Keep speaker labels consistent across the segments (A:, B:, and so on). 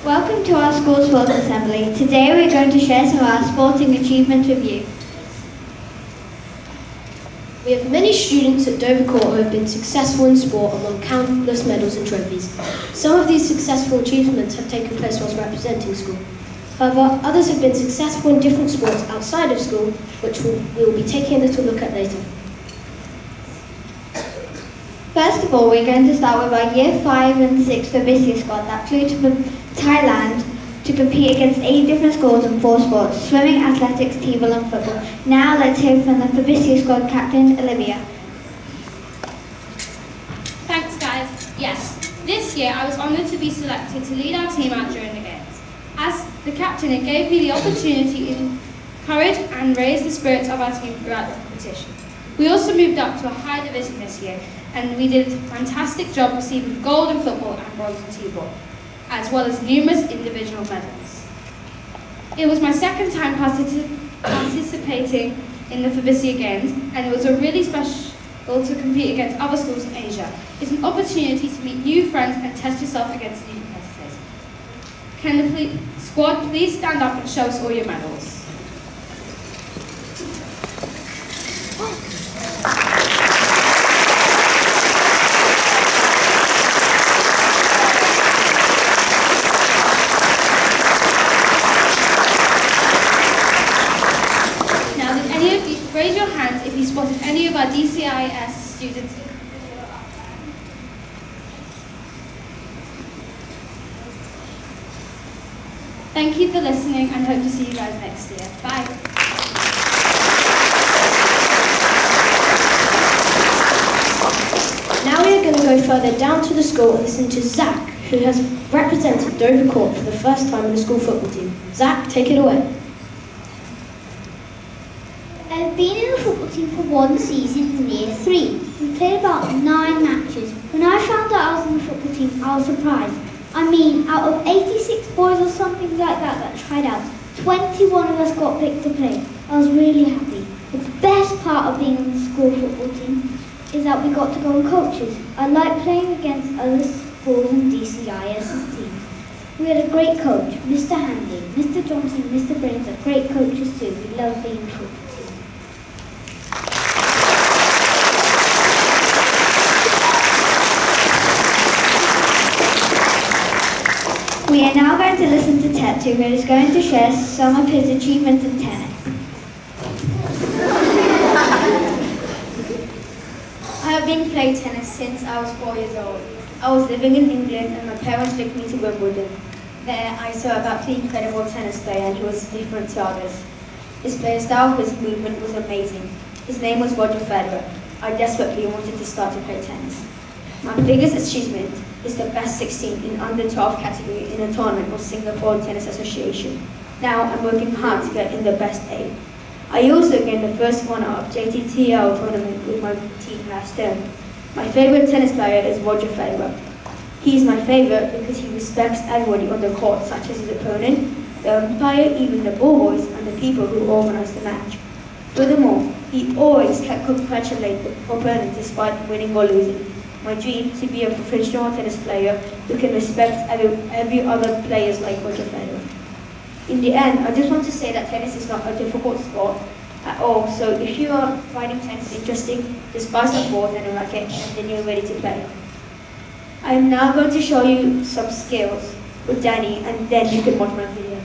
A: Welcome to our school sports assembly. Today we're going to share some of our sporting achievements with you.
B: We have many students at Dovercourt who have been successful in sport and won countless medals and trophies. Some of these successful achievements have taken place whilst representing school. However, others have been successful in different sports outside of school, which we will be taking a little look at later.
A: First of all, we're going to start with our Year 5 and 6 Fabisia squad that flew to Thailand to compete against 8 different schools in 4 sports: swimming, athletics, t-ball and football. Now let's hear from the Fabisia squad captain, Olivia.
C: Thanks guys. Yes, this year I was honoured to be selected to lead our team out during the games. As the captain, it gave me the opportunity to encourage and raise the spirits of our team throughout the competition. We also moved up to a higher division this year, and we did a fantastic job receiving gold in football and bronze in t-ball, as well as numerous individual medals. It was my second time participating in the Fabisia Games, and it was a really special to compete against other schools in Asia. It's an opportunity to meet new friends and test yourself against new competitors. Can the squad please stand up and show us all your medals? Raise your hands if you spotted any of our DCIS students. Thank you for listening and hope to see you guys next year. Bye.
B: Now we are going to go further down to the school and listen to Zach, who has represented Dovercourt for the first time in the school football team. Zach, take it away.
D: I've been in the football team for 1 season in Year 3. We played about 9 matches. When I found out I was in the football team, I was surprised. I mean, out of 86 boys or something like that tried out, 21 of us got picked to play. I was really happy. The best part of being on the school football team is that we got to go on coaches. I like playing against other schools and DCIS teams. We had a great coach, Mr. Handy, Mr. Johnson, Mr. Brains are great coaches too. We love being in the football team.
A: We are now going to listen to Tetu, who is going to share some of his achievements in tennis.
E: I have been playing tennis since I was 4 years old. I was living in England and my parents took me to Wimbledon. There I saw a absolutely incredible tennis player and he was different to others. His play style, his movement was amazing. His name was Roger Federer. I desperately wanted to start to play tennis. My biggest achievement is the best 16 in under 12 category in a tournament of Singapore Tennis Association. Now I'm working hard to get in the best 8. I also gained the first runner-up JTTL tournament with my team last term. My favourite tennis player is Roger Federer. He is my favourite because he respects everybody on the court, such as his opponent, the umpire, even the ball boys, and the people who organise the match. Furthermore, he always can congratulate the opponent despite winning or losing. My dream to be a professional tennis player who can respect every other players like Roger Federer. In the end, I just want to say that tennis is not a difficult sport at all, so if you are finding tennis interesting, just buy some balls and a racket and then you're ready to play. I am now going to show you some skills with Danny and then you can watch my video.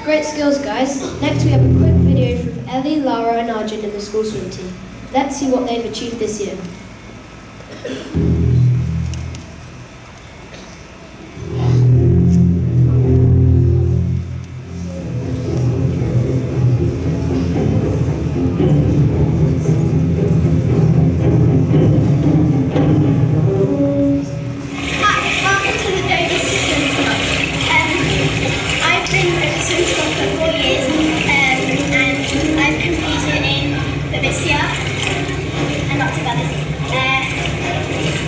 B: Great skills, guys. Next we have a quick video from Ellie, Lara and Arjun in the school swim team. Let's see what they've achieved this year.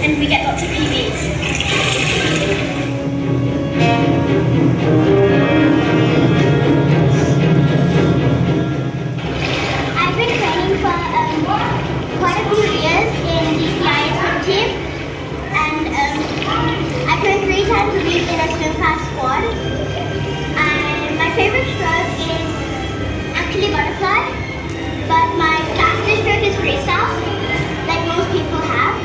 F: And we get lots of PBs. I've been training for quite a few years in DCIS swim team, and I train 3 times a week in a swim class squad. And my favorite stroke is actually butterfly, but my fastest stroke is freestyle, like most people have.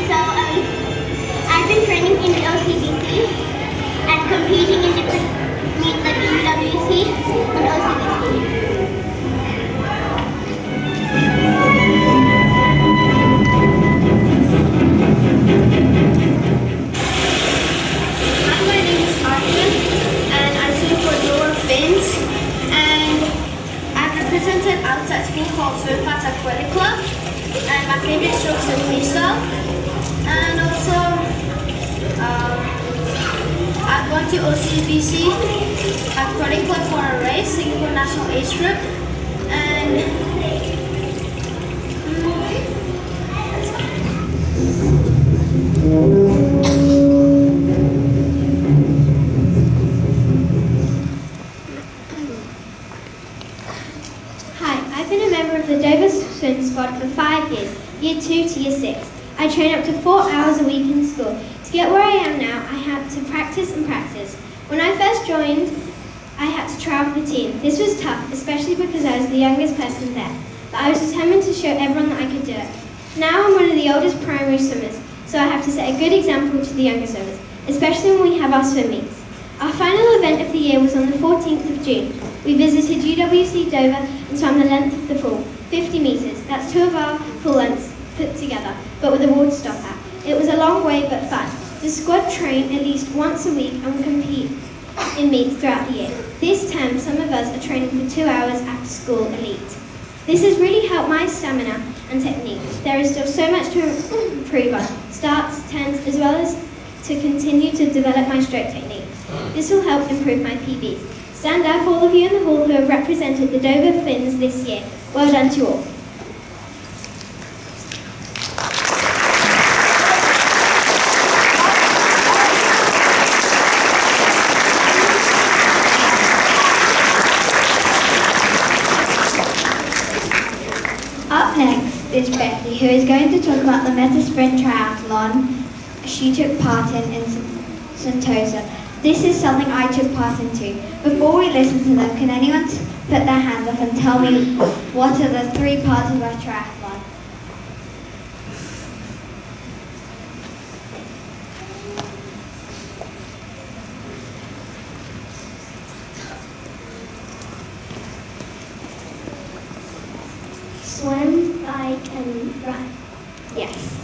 F: So I've been training in the OCBC and competing in different meets like UWC and OCBC.
E: Hi, my name is Arjun and I swim for Nord Fins, and I've represented outside school called Swim Fats Aquatic Club, and my favorite strokes are freestyle. And also, I've gone to OCBC Aquatic Club for a race, Singapore National Age Group, and
A: Hi, I've been a member of the Dover Swim Squad for 5 years, Year 2 to Year 6. I train up to 4 hours a week in school. To get where I am now, I had to practice and practice. When I first joined, I had to trial for the team. This was tough, especially because I was the youngest person there. But I was determined to show everyone that I could do it. Now I'm one of the oldest primary swimmers, so I have to set a good example to the younger swimmers, especially when we have our swim meets. Our final event of the year was on the 14th of June. We visited UWC Dover and swam the length of the pool, 50 metres. That's 2 of our pool lengths put together, but with a water stop at. It was a long way but fun. The squad train at least once a week and compete in meets throughout the year. This term, some of us are training for 2 hours after school elite. This has really helped my stamina and technique. There is still so much to improve on, starts, turns, as well as to continue to develop my stroke technique. This will help improve my PBs. Stand up, all of you in the hall who have represented the Dover Finns this year. Well done to you all. Up next is Becky, who is going to talk about the Meta Sprint Triathlon she took part in Sentosa. This is something I took part in too. Before we listen to them, can anyone put their hands up and tell me what are the 3 parts of a triathlon?
D: Swim, bike, and run.
A: Yes.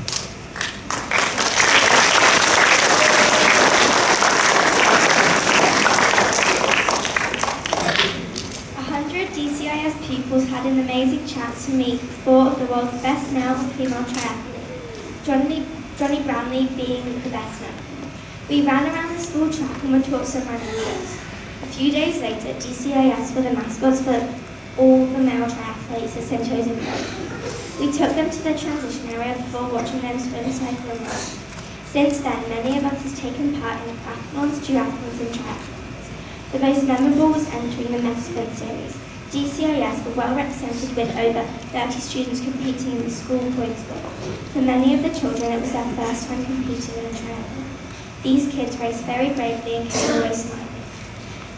E: 100 DCIS pupils had an amazing chance to meet 4 of the world's best male and female triathletes, Johnny Brownlee being the best known. We ran around the school track and were taught some running drills. A few days later, DCIS were the mascots for all the male triathletes at St. Joseph Road. We took them to the transition area before watching them swim, cycle and run. Since then, many of us have taken part in athlons, duathlons and triathlons. The most memorable was entering the Mexican series. DCIS were well represented with over 30 students competing in the school points book. For many of the children, it was their first time competing in a triathlon. These kids raced very bravely and came away smiling.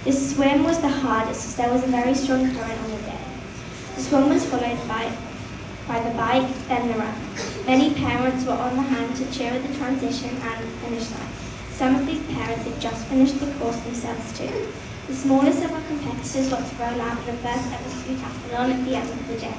E: The swim was the hardest as there was a very strong current on the day. The swim was followed by the bike, then the run. Many parents were on the hand to cheer at the transition and the finish line. Some of these parents had just finished the course themselves too. The smallest of our competitors got to roll out the first ever scootaphlon at the end of the day.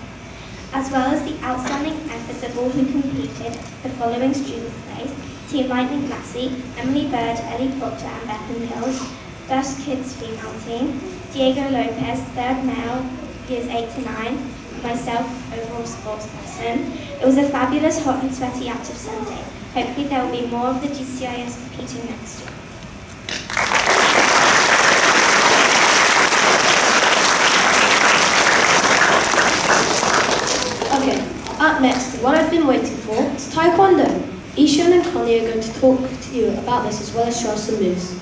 E: As well as the outstanding efforts of all who competed, the following students placed: Team Lightning Massey, Emily Bird, Ellie Proctor and Bethan Hills. First Kids Female Team, Diego Lopez, third male, years 8 to 9, and myself, overall sports person. It was a fabulous, hot and sweaty active Sunday. Hopefully there will be more of the DCIS competing next year.
B: Okay, up next, the one I've been waiting for is Taekwondo. Ishan and Connie are going to talk to you about this as well as show us some moves.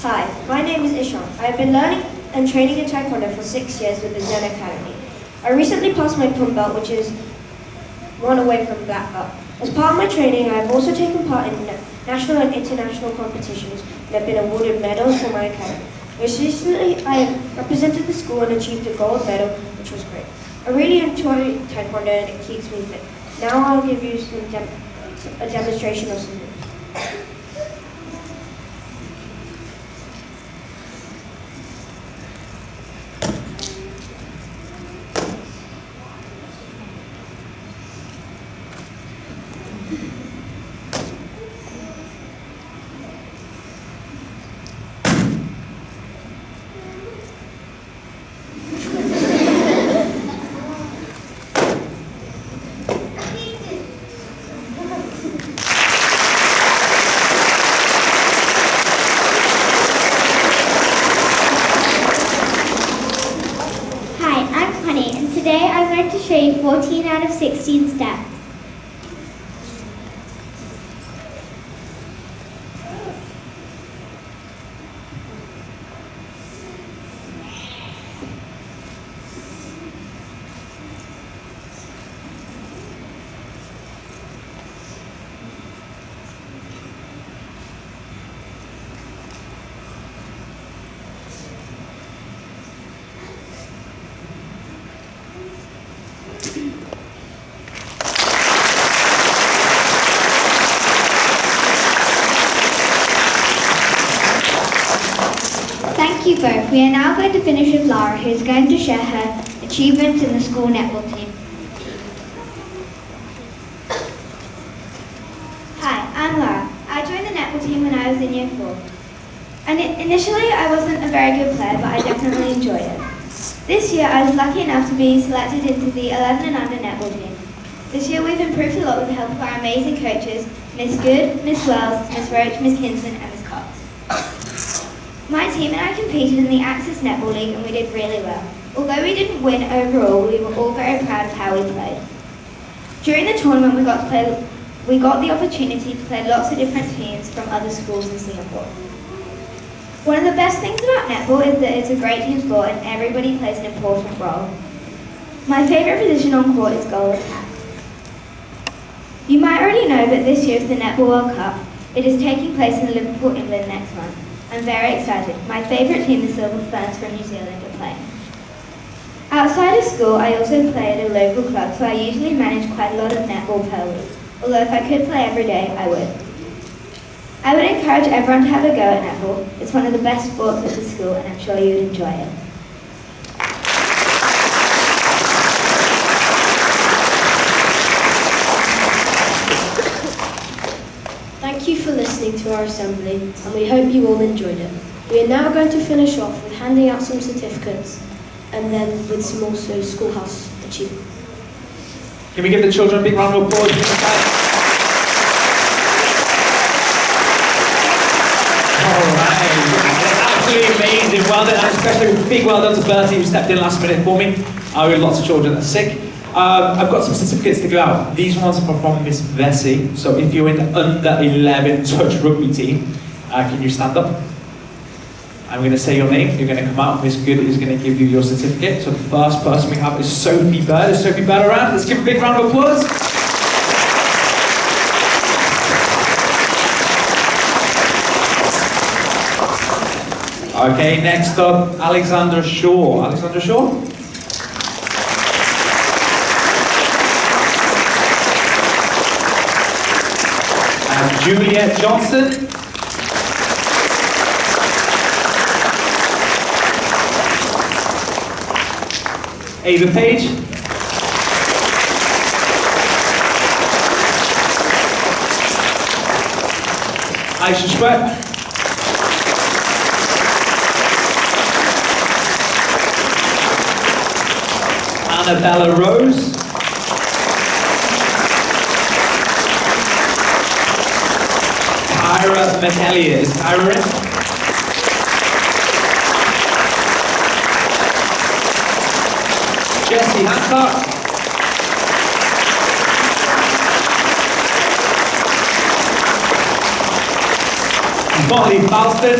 G: Hi, my name is Ishan. I have been learning and training in Taekwondo for 6 years with the Zen Academy. I recently passed my pum belt, which is one away from black belt. As part of my training, I have also taken part in national and international competitions and have been awarded medals for my academy. Most recently, I have represented the school and achieved a gold medal, which was great. I really enjoy Taekwondo and it keeps me fit. Now I'll give you a demonstration of some moves.
D: Today I'm going to show you 14 out of 16 steps.
A: Thank you both. We are now going to finish with Lara, who is going to share her achievements in the school netball team.
E: Hi, I'm Lara. I joined the netball team when I was in year 4. And initially I wasn't a very good player, but I definitely enjoyed it. This year I was lucky enough to be selected into the 11 and under netball team. This year we've improved a lot with the help of our amazing coaches, Miss Good, Miss Wells, Miss Roach, Miss Kinsman and Miss Cox. My team and I competed in the Access Netball League and we did really well. Although we didn't win overall, we were all very proud of how we played. During the tournament we got the opportunity to play lots of different teams from other schools in Singapore. One of the best things about netball is that it's a great team sport and everybody plays an important role. My favourite position on court is goal attack. You might already know that this year is the Netball World Cup. It is taking place in Liverpool, England next month. I'm very excited. My favourite team, the Silver Ferns from New Zealand, are playing. Outside of school, I also play at a local club, so I usually manage quite a lot of netball per week. Although if I could play every day, I would. I would encourage everyone to have a go at netball. It's one of the best sports at the school and I'm sure you would enjoy it.
B: Thank you for listening to our assembly and we hope you all enjoyed it. We are now going to finish off with handing out some certificates and then with some also schoolhouse achievements.
H: Can we give the children a big round of applause? Alright, absolutely amazing. well done, and especially a big well done to Bertie who stepped in last minute for me. With lots of children that are sick. I've got some certificates to give out. These ones are from Miss Vesey. So if you're in the under 11 touch rugby team, can you stand up? I'm going to say your name. You're going to come out. Miss Good is going to give you your certificate. So the first person we have is Sophie Bird. Is Sophie Bird around? Let's give a big round of applause. Okay, next up, Alexandra Shaw. Alexandra Shaw? And Juliet Johnson. Ava Page. Aisha Sweat. Annabella Rose. Tyra McElliot. Is Tyra in? Jessie Hancock. Molly Falston.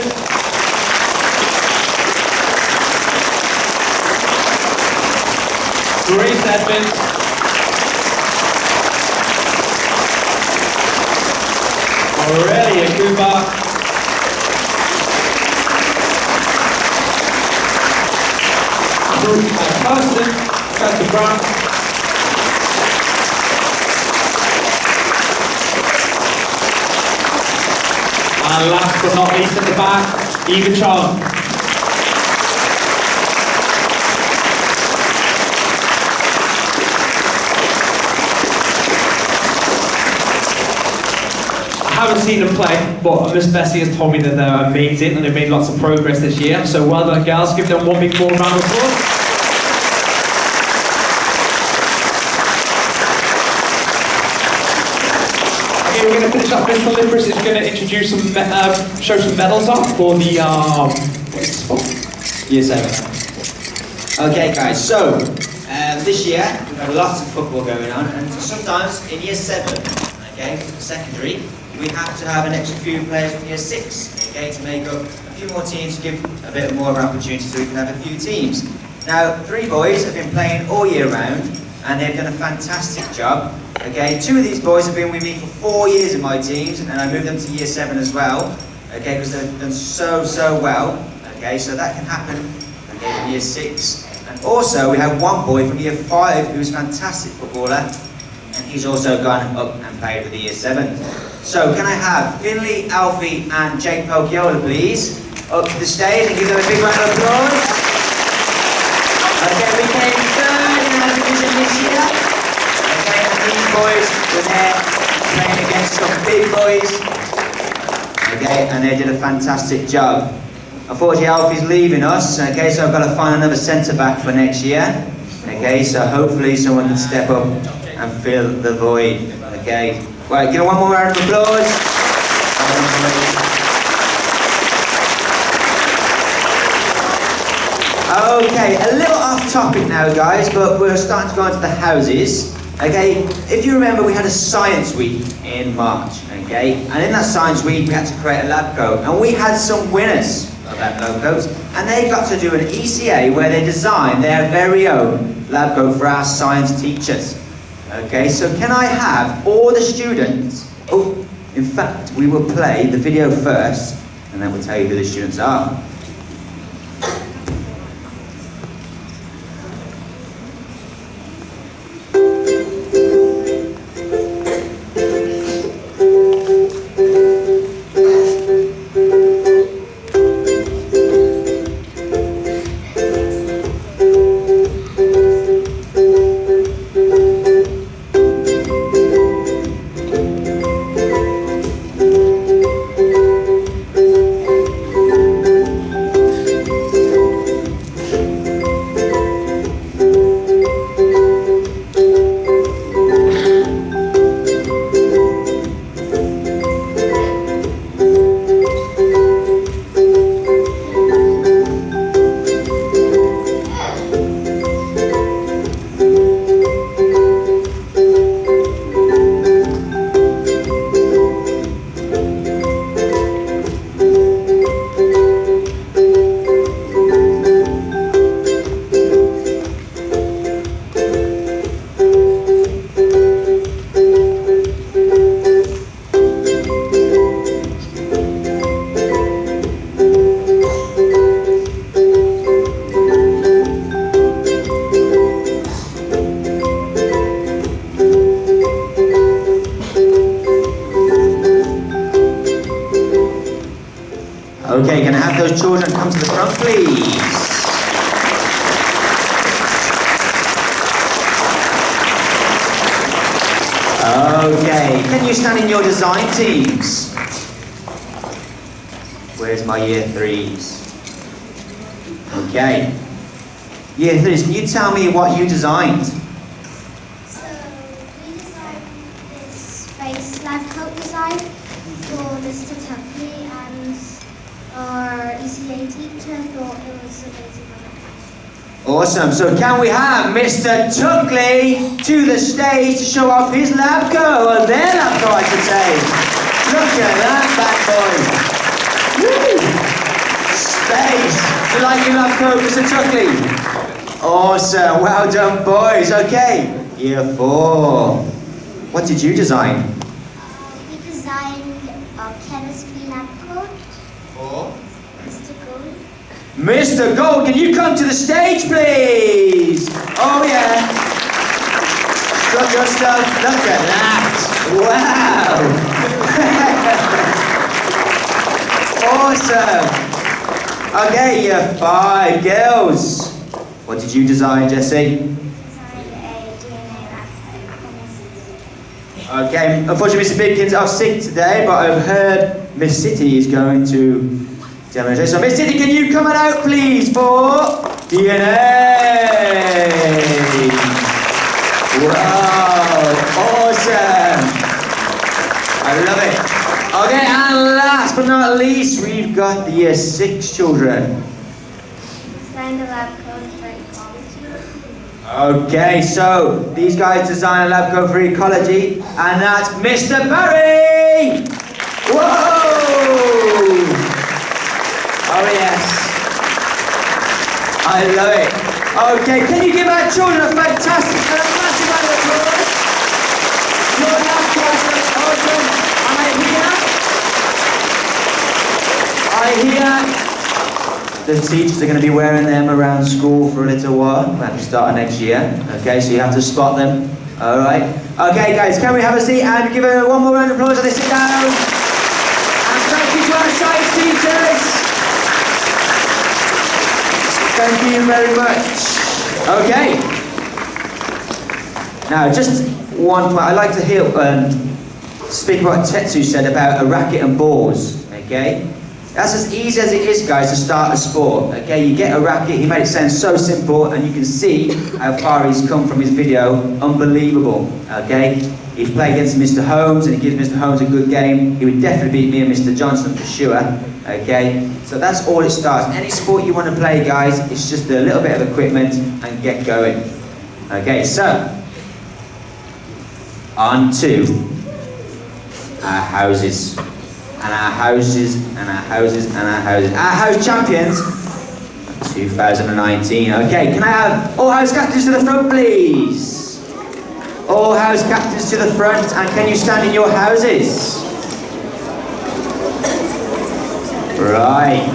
H: Grace Edmonds. Aurelia Cooper. Bruce Carson. Pastor Brown. And last but not least at the back, Eva Chong. I haven't seen them play, but Miss Bessie has told me that they're amazing and they've made lots of progress this year. So well done, girls. Give them one big warm round of applause. Okay, we're going to finish up. Miss Olympus is going to introduce some, show some medals off for the what's this for?
I: Year 7. Okay, guys. So this year we've had lots of football going on, and sometimes in Year 7, okay, secondary, we have to have an extra few players from Year 6, okay, to make up a few more teams, to give a bit more opportunity so we can have a few teams. Now, 3 boys have been playing all year round, and they've done a fantastic job. Okay, 2 of these boys have been with me for 4 years in my teams, and I moved them to Year 7 as well, okay, because they've done so well. Okay, so that can happen, okay, in Year 6. And also, we have 1 boy from Year 5 who's a fantastic footballer, and he's also gone up and played with the Year 7. So, can I have Finley, Alfie, and Jake Pocchiola, please, up to the stage and give them a big round of applause? Okay, we came 3rd in our division this year. Okay, and these boys were there playing against some big boys. Okay, and they did a fantastic job. Unfortunately, Alfie's leaving us. Okay, so I've got to find another centre back for next year. Okay, so hopefully someone can step up and fill the void. Okay, right, give it one more round of applause. Okay, a little off topic now, guys, but we're starting to go into the houses. Okay, if you remember, we had a science week in March. Okay, and in that science week, we had to create a lab coat, and we had some winners of that lab coat, and they got to do an ECA where they designed their very own lab coat for our science teachers. Okay, so can I have all the students? Oh, in fact, we will play the video first, and then we'll tell you who the students are. those children come to the front, please. Okay, can you stand in your design teams? Where's my year 3s? Okay. Year 3s, can you tell me what you designed?
F: So we designed this space lab coat design for Mr. Tuckley, and our ECA teacher thought it was amazing.
I: Awesome, so can we have Mr. Tuckley to the stage to show off his lab coat, or their lab coat I should say. Look at that bad boy. Woo! Space, do you like your lab coat, Mr. Tuckley? Awesome, well done boys. Okay, year 4. What did you design?
F: We designed a chemistry lab coat.
I: For?
F: Mr. Gold.
I: Mr. Gold, can you come to the stage, please? Oh, yeah. Got your stuff. Look at that. Wow. Awesome. Okay, year 5, girls. What did you design, Jessie?
F: Designed a DNA lab coat.
I: Okay, unfortunately, Mr. Bidkins off sick today, but I've heard Miss City is going to demonstrate. So, Miss City, can you come on out, please, for DNA? Wow, awesome. I love it. Okay, and last but not least, we've got the year 6 children.
F: Designed a lab coat for ecology.
I: Okay, so these guys design a lab coat for ecology, and that's Mr. Barry! Whoa! Oh yes. I love it. Okay, can you give our children a fantastic and a massive round of applause? Your lab coats look awesome. I hear the teachers are going to be wearing them around school for a little while, at the start of next year. Okay, so you have to spot them. Alright. Okay guys, can we have a seat and give her one more round of applause as they sit down? And thank you to our science teachers. Thank you very much. Okay. Now, just one point. I'd like to hear, speak about what Tetsu said about a racket and balls. Okay? That's as easy as it is, guys, to start a sport. Okay, you get a racket, he made it sound so simple, and you can see how far he's come from his video. Unbelievable. Okay? He's played against Mr. Holmes, and he gives Mr. Holmes a good game. He would definitely beat me and Mr. Johnson for sure. Okay? So that's all it starts. Any sport you want to play, guys, it's just a little bit of equipment and get going. Okay, so on to our houses. And our houses, and our houses, and our houses. Our house champions 2019. Okay, can I have all house captains to the front, please? All house captains to the front, and can you stand in your houses? Right.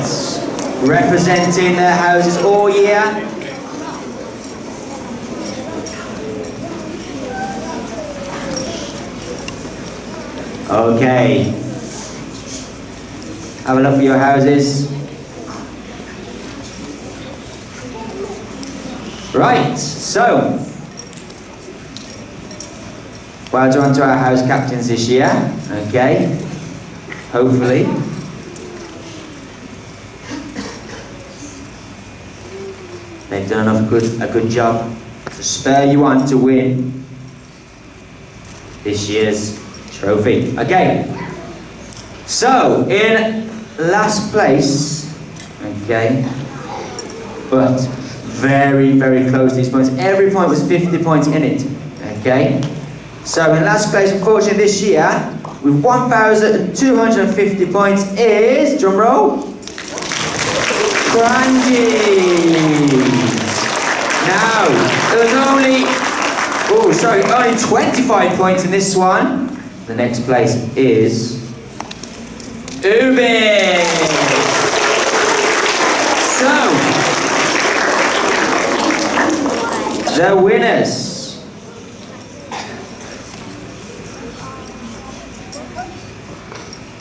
I: Representing their houses all year. Okay. Have a look for your houses. Right, so well done to our house captains this year. Okay, hopefully. They've done a good job to spur you on to win this year's trophy. Okay, so in last place, okay, but very, very close to these points. Every point was 50 points in it, okay? So in last place, unfortunately, this year, with 1,250 points is, drum roll, Brandy. Now, there was only 25 points in this one. The next place is Ube. So, the winners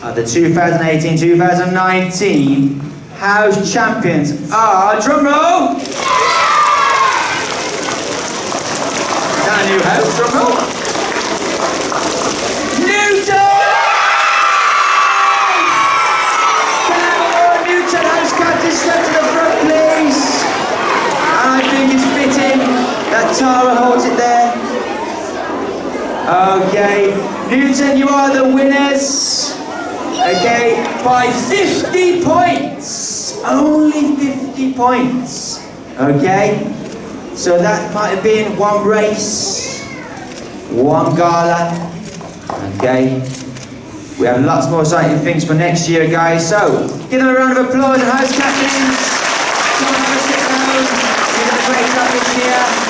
I: are the 2018-2019 house champions are, drum roll! Is that a new house, drum roll? Newton! Newton, house captain, step to the front, please. And I think it's fitting that Tara holds it there. Okay, Newton, you are the winners. Okay, by 50 points. Only 50 points. Okay, so that might have been one race, one gala. Okay. We have lots more exciting things for next year, guys. So, give them a round of applause, house captains. Come on, have a sit down. You've done a great job this year.